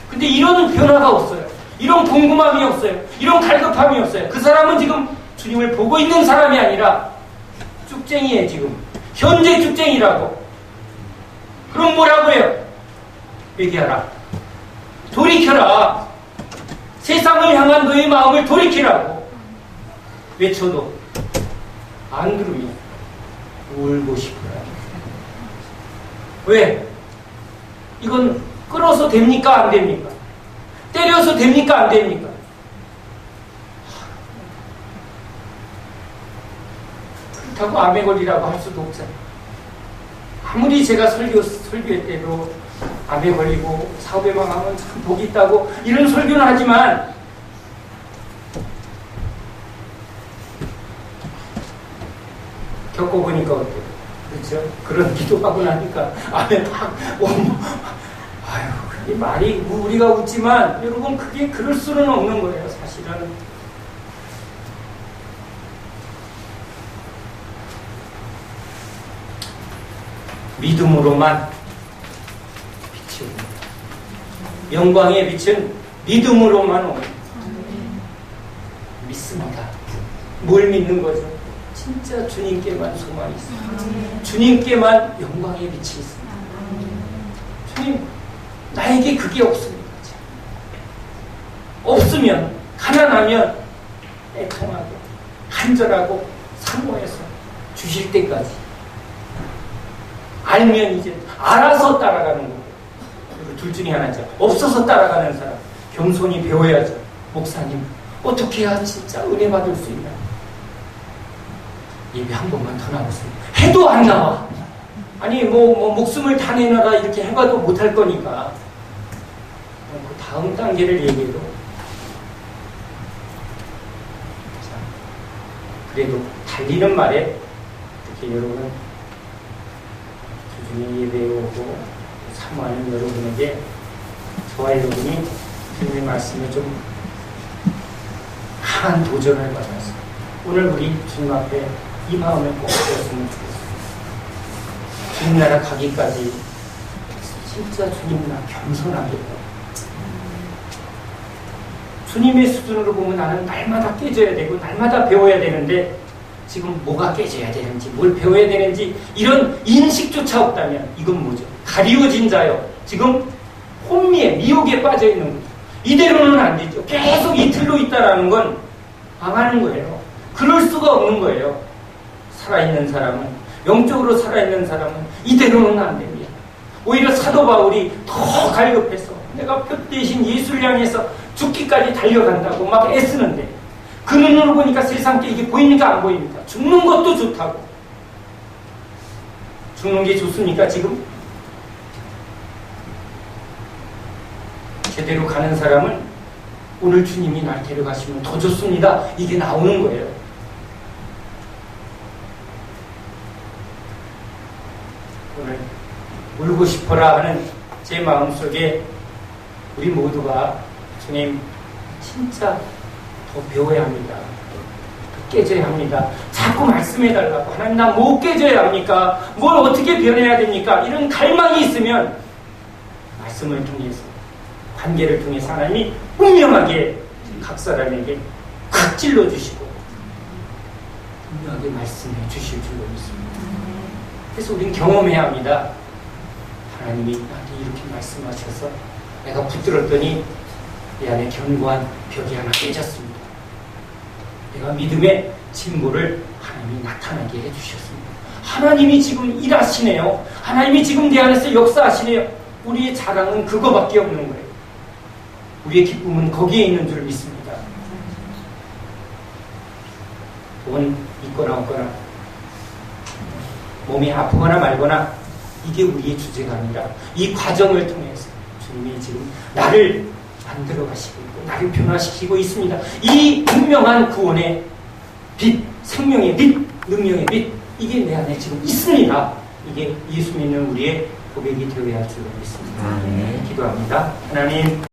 근데 이런 변화가 없어요. 이런 궁금함이 없어요. 이런 갈급함이 없어요. 그 사람은 지금 주님을 보고 있는 사람이 아니라 쭉쟁이에요. 지금 현재 쭉쟁이라고. 그럼 뭐라고 해요? 얘기하라. 돌이켜라. 세상을 향한 너의 마음을 돌이키라고 외쳐도 안 들으면 울고 싶어요. 왜? 이건 끌어서 됩니까? 안 됩니까? 때려서 됩니까? 안 됩니까? 그렇다고 암에 걸리라고 할 수도 없잖아요. 아무리 제가 설교할 때도 암에 걸리고 사업에 망하면 참 복이 있다고 이런 설교는 하지만 겪어보니까 어때요? 그렇죠? 그런 기도하고 나니까 암에 팍 오면 아유, 이 말이 우리가 웃지만 여러분 그게 그럴 수는 없는 거예요. 사실은 믿음으로만 빛이 옵니다. 영광의 빛은 믿음으로만 옵니다. 믿습니다. 뭘 믿는 거죠? 진짜 주님께만 소망이 있습니다. 주님께만 영광의 빛이 있습니다. 주님, 나에게 그게 없습니다. 없으면, 가난하면 애통하고 간절하고 사모해서 주실 때까지 알면 이제 알아서 따라가는 거예요. 둘 중에 하나죠. 없어서 따라가는 사람 겸손히 배워야죠. 목사님 어떻게 해야 진짜 은혜 받을 수 있나? 예배 한 번만 더 나왔습니다. 해도 안 나와. 아니 목숨을 다 내놔라 이렇게 해봐도 못할 거니까 그 다음 단계를 얘기해도 자, 그래도 달리는 말에 특히 여러분은 주중에 예배에 오고 사모하는 여러분에게 저와 여러분이 주님의 말씀에 좀 강한 도전을 받았어요. 오늘 우리 주님 앞에 이 마음을 꼭 주었으면 좋겠어요. 주님 나라 가기까지 진짜 주님 나 겸손하게 주님의 수준으로 보면 나는 날마다 깨져야 되고 날마다 배워야 되는데 지금 뭐가 깨져야 되는지 뭘 배워야 되는지 이런 인식조차 없다면 이건 뭐죠? 가리워진 자요. 지금 혼미에 미혹에 빠져 있는 거죠. 이대로는 안 되죠. 계속 이 틀로 있다라는 건 망하는 거예요. 그럴 수가 없는 거예요. 살아있는 사람은, 영적으로 살아있는 사람은 이대로는 안 됩니다. 오히려 사도 바울이 더 갈급해서 내가 표 대신 예수를 향해서 죽기까지 달려간다고 막 애쓰는데 그 눈으로 보니까 세상 게 이게 보입니까? 안 보입니까? 죽는 것도 좋다고. 죽는 게 좋습니까? 지금? 제대로 가는 사람은 오늘 주님이 날 데려가시면 더 좋습니다. 이게 나오는 거예요. 오늘 울고 싶어라 하는 제 마음속에 우리 모두가 주님 진짜 더 배워야 합니다. 더 깨져야 합니다. 자꾸 말씀해달라고. 하나님 나 못 깨져야 합니까? 뭘 어떻게 변해야 됩니까? 이런 갈망이 있으면 말씀을 통해서, 관계를 통해서 하나님이 분명하게 각 사람에게 각 찔러주시고 분명하게 말씀해 주실 줄로 믿습니다. 그래서 우리는 경험해야 합니다. 하나님이 나한테 이렇게 말씀하셔서 내가 붙들었더니 내 안에 견고한 벽이 하나 깨졌습니다. 내가 믿음의 진보를 하나님이 나타나게 해주셨습니다. 하나님이 지금 일하시네요. 하나님이 지금 내 안에서 역사하시네요. 우리의 자랑은 그거밖에 없는 거예요. 우리의 기쁨은 거기에 있는 줄 믿습니다. 돈 있거나 없거나 몸이 아프거나 말거나 이게 우리의 주제가 아니라 이 과정을 통해서 주님이 지금 나를 만들어 가시고 있고 나를 변화시키고 있습니다. 이 분명한 구원의 빛, 생명의 빛, 능력의 빛, 이게 내 안에 지금 있습니다. 이게 예수 믿는 우리의 고백이 되어야 할 줄 믿습니다. 기도합니다. 하나님